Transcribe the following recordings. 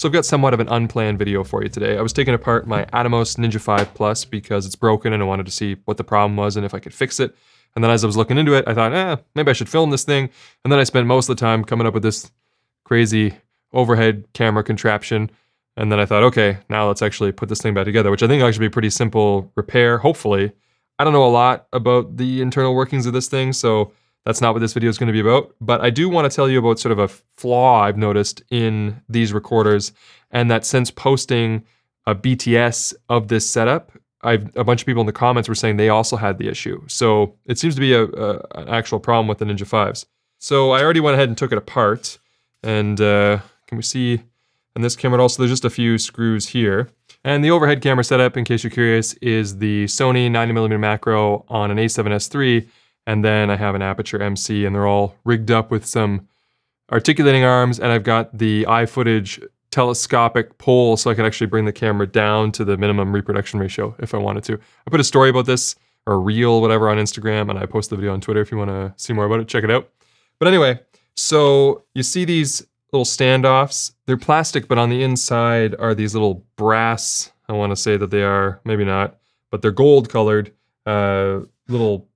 So I've got somewhat of an unplanned video for you today. I was taking apart my Atomos Ninja V Plus because it's broken and I wanted to see what the problem was and if I could fix it. And then as I was looking into it, I thought, maybe I should film this thing. And then I spent most of the time coming up with this crazy overhead camera contraption. And then I thought, okay, now let's actually put this thing back together, which I think will actually be a pretty simple repair, hopefully. I don't know a lot about the internal workings of this thing, so that's not what this video is going to be about. But I do want to tell you about sort of a flaw I've noticed in these recorders, and that since posting a BTS of this setup, a bunch of people in the comments were saying they also had the issue. So it seems to be an actual problem with the Ninja Vs. So I already went ahead and took it apart, and can we see in this camera also, there's just a few screws here. And the overhead camera setup, in case you're curious, is the Sony 90mm macro on an A7S III, and then I have an Aperture MC, and they're all rigged up with some articulating arms, and I've got the iFootage telescopic pole so I could actually bring the camera down to the minimum reproduction ratio if I wanted to. I put a story about this, or a reel, whatever, on Instagram, and I posted the video on Twitter if you want to see more about it, check it out. But anyway, so you see these little standoffs. They're plastic, but on the inside are these little brass, I want to say that they are, maybe not, but they're gold colored little,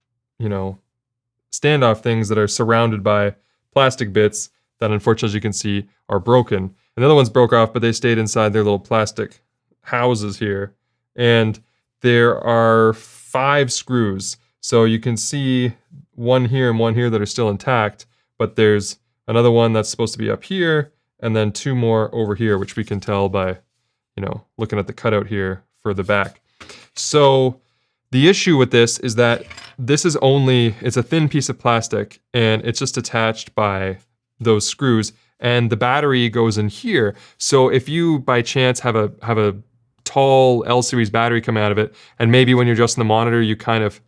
standoff things that are surrounded by plastic bits that, unfortunately, as you can see, are broken. And the other ones broke off, but they stayed inside their little plastic houses here. And there are 5 screws. So you can see one here and one here that are still intact, but there's another one that's supposed to be up here, and then 2 more over here, which we can tell by, looking at the cutout here for the back. So the issue with this is that this is it's a thin piece of plastic, and it's just attached by those screws, and the battery goes in here. So if you, by chance, have a tall L-series battery come out of it, and maybe when you're adjusting the monitor, you kind of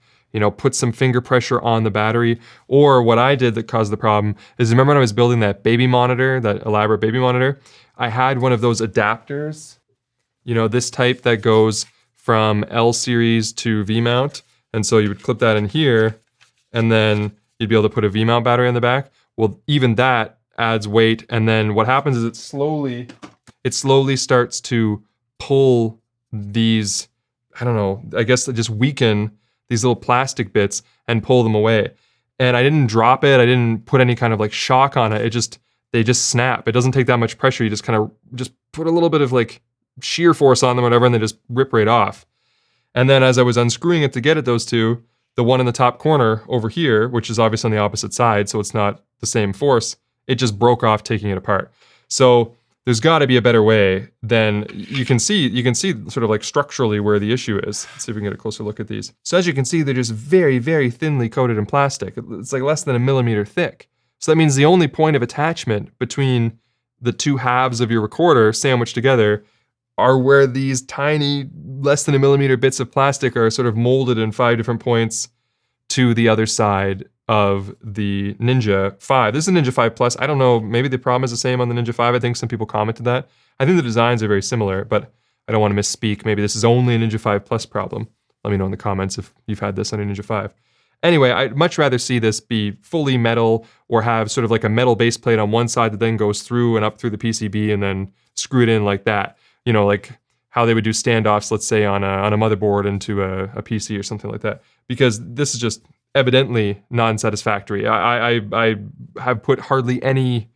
put some finger pressure on the battery. Or what I did that caused the problem is, remember when I was building that baby monitor, that elaborate baby monitor, I had one of those adapters, this type that goes from L series to V mount. And so you would clip that in here, and then you'd be able to put a V mount battery on the back. Well, even that adds weight. And then what happens is it slowly starts to pull these, I guess just weaken these little plastic bits and pull them away. And I didn't drop it. I didn't put any kind of shock on it. They just snap. It doesn't take that much pressure. You just kind of just put a little bit of shear force on them or whatever, and they just rip right off. And then as I was unscrewing it to get at those two, the one in the top corner over here, which is obviously on the opposite side, so it's not the same force, it just broke off taking it apart. So there's got to be a better way than you can see sort of structurally where the issue is. Let's see if we can get a closer look at these. So as you can see, they're just very, very thinly coated in plastic. It's less than 1 millimeter thick. So that means the only point of attachment between the 2 halves of your recorder sandwiched together are where these tiny, less than 1 millimeter bits of plastic are sort of molded in 5 different points to the other side of the Ninja V. This is a Ninja V Plus. I don't know, maybe the problem is the same on the Ninja V. I think some people commented that. I think the designs are very similar, but I don't want to misspeak. Maybe this is only a Ninja V Plus problem. Let me know in the comments if you've had this on a Ninja V. Anyway, I'd much rather see this be fully metal, or have sort of a metal base plate on one side that then goes through and up through the PCB and then screw it in like that. Like how they would do standoffs, let's say, on a motherboard into a PC or something like that. Because this is just evidently non-satisfactory. I have put hardly any,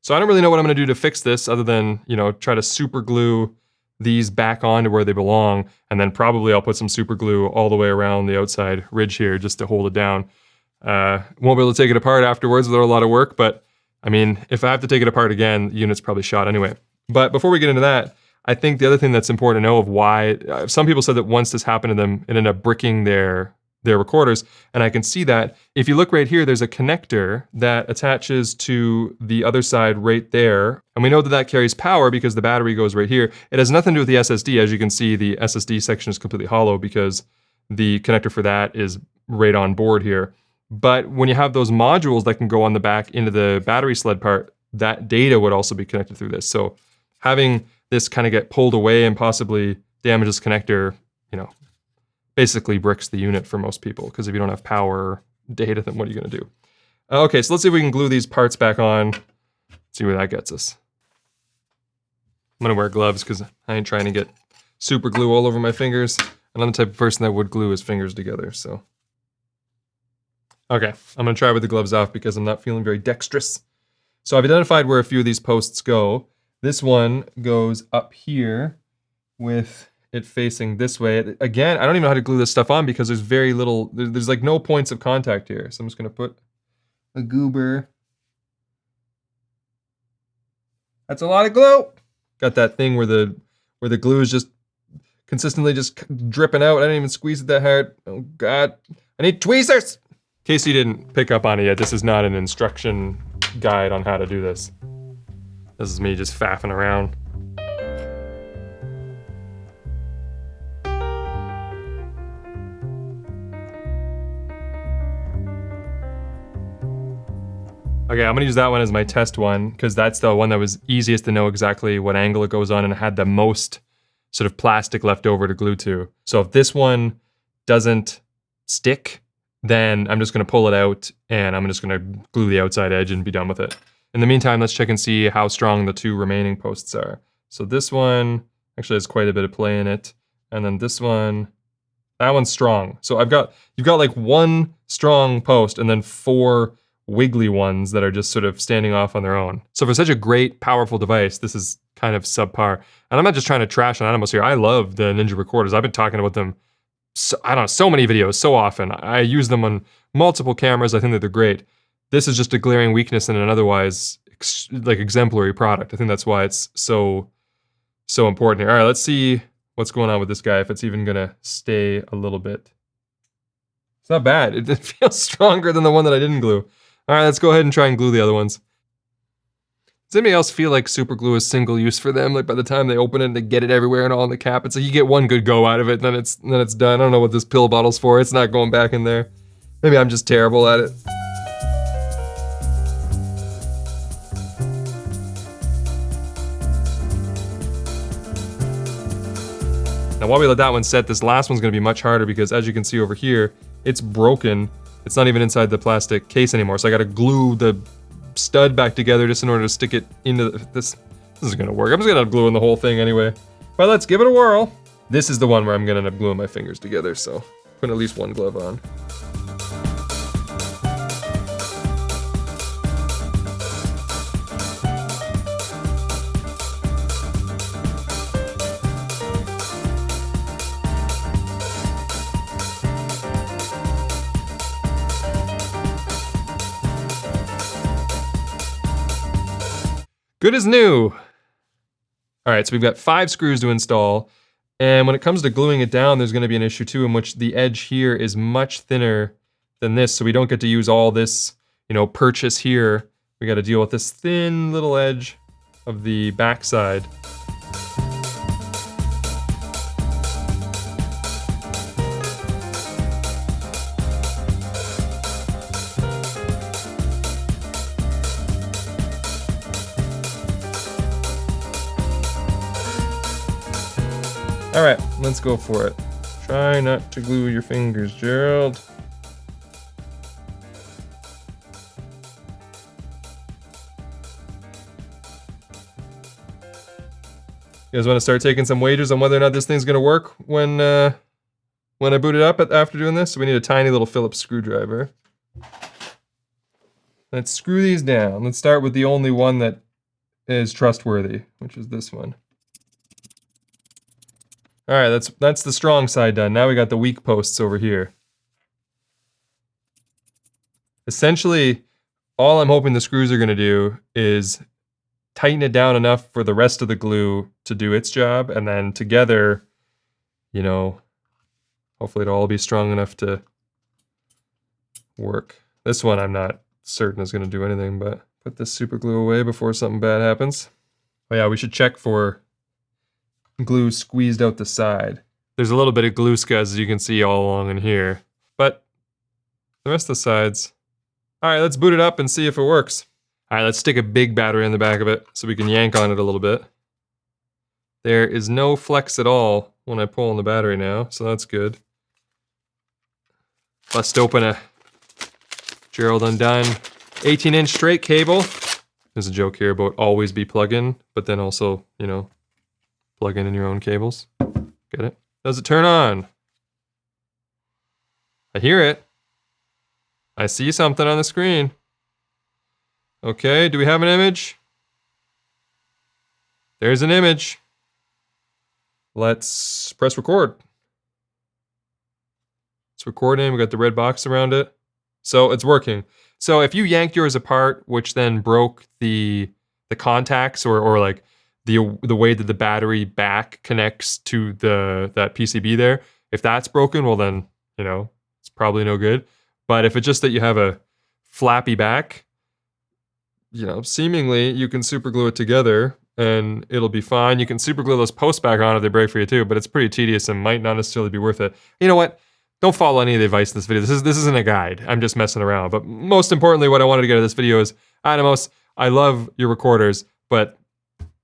so I don't really know what I'm going to do to fix this other than, try to super glue these back onto where they belong, and then probably I'll put some super glue all the way around the outside ridge here just to hold it down. Won't be able to take it apart afterwards without a lot of work, but I mean, if I have to take it apart again, the unit's probably shot anyway. But before we get into that, I think the other thing that's important to know of why, some people said that once this happened to them, it ended up bricking their recorders, and I can see that. If you look right here, there's a connector that attaches to the other side right there, and we know that that carries power because the battery goes right here. It has nothing to do with the SSD. As you can see, the SSD section is completely hollow because the connector for that is right on board here. But when you have those modules that can go on the back into the battery sled part, that data would also be connected through this. So having this kind of get pulled away and possibly damage this connector, basically bricks the unit for most people, because if you don't have power or data, then what are you going to do? Okay, so let's see if we can glue these parts back on, see where that gets us. I'm gonna wear gloves because I ain't trying to get super glue all over my fingers. And I'm the type of person that would glue his fingers together, so. Okay, I'm gonna try with the gloves off because I'm not feeling very dexterous. So I've identified where a few of these posts go. This one goes up here with it facing this way. Again, I don't even know how to glue this stuff on because there's very little, there's like no points of contact here. So I'm just gonna put a goober. That's a lot of glue. Got that thing where the glue is just consistently just dripping out. I didn't even squeeze it that hard. Oh God, I need tweezers. In case you didn't pick up on it yet, this is not an instruction guide on how to do this. This is me just faffing around. Okay, I'm gonna use that one as my test one because that's the one that was easiest to know exactly what angle it goes on and had the most sort of plastic left over to glue to. So if this one doesn't stick, then I'm just gonna pull it out and I'm just gonna glue the outside edge and be done with it. In the meantime, let's check and see how strong the two remaining posts are. So this one actually has quite a bit of play in it. And then this one, that one's strong. So you've got like one strong post and then 4 wiggly ones that are just sort of standing off on their own. So for such a great, powerful device, this is kind of subpar. And I'm not just trying to trash on Atomos here. I love the Ninja recorders. I've been talking about them, I don't know, so many videos, so often. I use them on multiple cameras. I think that they're great. This is just a glaring weakness in an otherwise like exemplary product. I think that's why it's so important here. All right, let's see what's going on with this guy, if it's even gonna stay a little bit. It's not bad. It feels stronger than the one that I didn't glue. All right, let's go ahead and try and glue the other ones. Does anybody else feel like super glue is single use for them? Like by the time they open it, they get it everywhere and all in the cap. It's like you get one good go out of it, then it's done. I don't know what this pill bottle's for. It's not going back in there. Maybe I'm just terrible at it. Now while we let that one set, this last one's gonna be much harder because as you can see over here, it's broken. It's not even inside the plastic case anymore. So I gotta glue the stud back together just in order to stick it into this. This is gonna work. I'm just gonna end up gluing the whole thing anyway. But let's give it a whirl. This is the one where I'm gonna end up gluing my fingers together, so putting at least one glove on. Good as new. All right, so we've got 5 screws to install. And when it comes to gluing it down, there's gonna be an issue too in which the edge here is much thinner than this, so we don't get to use all this, purchase here. We gotta deal with this thin little edge of the backside. All right, let's go for it. Try not to glue your fingers, Gerald. You guys want to start taking some wagers on whether or not this thing's gonna work when I boot it up after doing this? So we need a tiny little Phillips screwdriver. Let's screw these down. Let's start with the only one that is trustworthy, which is this one. All right, that's the strong side done. Now we got the weak posts over here. Essentially, all I'm hoping the screws are gonna do is tighten it down enough for the rest of the glue to do its job, and then together, hopefully it'll all be strong enough to work. This one I'm not certain is gonna do anything, but put this super glue away before something bad happens. Oh yeah, we should check for glue squeezed out the side. There's a little bit of glue scuzz, as you can see all along in here, but the rest of the sides. All right, let's boot it up and see if it works. All right, let's stick a big battery in the back of it so we can yank on it a little bit. There is no flex at all when I pull on the battery now, so that's good. Bust open a Gerald Undone 18-inch straight cable. There's a joke here about always be plug-in, but then also, Plug in your own cables. Get it? Does it turn on? I hear it. I see something on the screen. Okay, do we have an image? There's an image. Let's press record. It's recording. We got the red box around it. So it's working. So if you yanked yours apart, which then broke the contacts or like the way that the battery back connects to that PCB there, if that's broken, well then, you know, it's probably no good. But if it's just that you have a flappy back, you know, seemingly you can super glue it together and it'll be fine. You can super glue those posts back on if they break for you too, but it's pretty tedious and might not necessarily be worth it. You know what? Don't follow any of the advice in this video. This isn't a guide. I'm just messing around. But most importantly, what I wanted to get out of this video is, Atomos, I love your recorders, but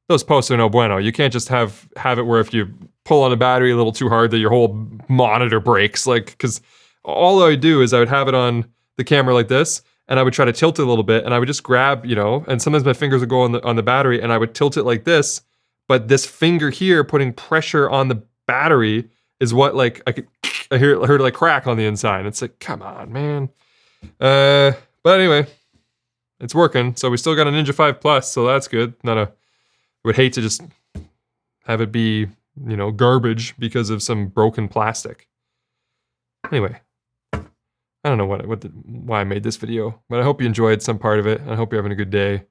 those posts are no bueno. You can't just have it where if you pull on a battery a little too hard that your whole monitor breaks. Like, because all I would do is I would have it on the camera like this, and I would try to tilt it a little bit, and I would just grab, you know, and sometimes my fingers would go on the battery, and I would tilt it like this, but this finger here putting pressure on the battery is what, like, I heard it like crack on the inside. It's like, come on, man. But anyway, it's working. So we still got a Ninja 5 Plus, so that's good. Would hate to just have it be, you know, garbage because of some broken plastic. Anyway, I don't know why I made this video, but I hope you enjoyed some part of it. I hope you're having a good day.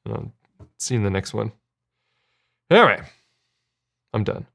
And I'll see you in the next one. All right, I'm done.